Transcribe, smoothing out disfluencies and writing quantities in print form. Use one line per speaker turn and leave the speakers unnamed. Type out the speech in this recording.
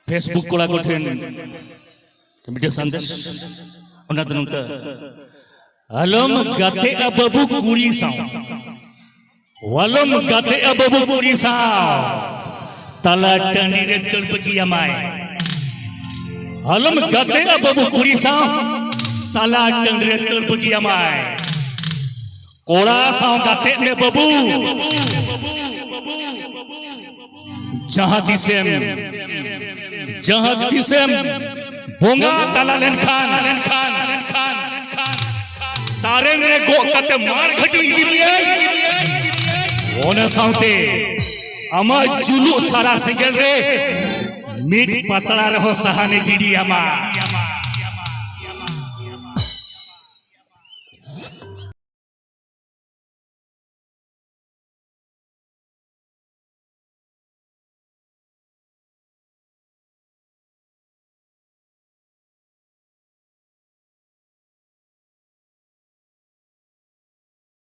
Facebook कोड़ा कोठेन media संदेश उन्ना तनुका अलम गाते अबबू कुड़ी सा वलम गाते अबबू कुड़ी सा तला टनी रे तड़पकी अमाय अलम गाते अबबू कुड़ी सा तला टनी रे तड़पकी अमाय कोड़ा सा गाते ने बबू जहाँ दिसेम बोंगा तला लेन खान तारे ने गो कते मार घटी गिरिए ओने साउते अमा जुलू सारा सिंगल रे मीट पतला रहो सहाने गिरी अमा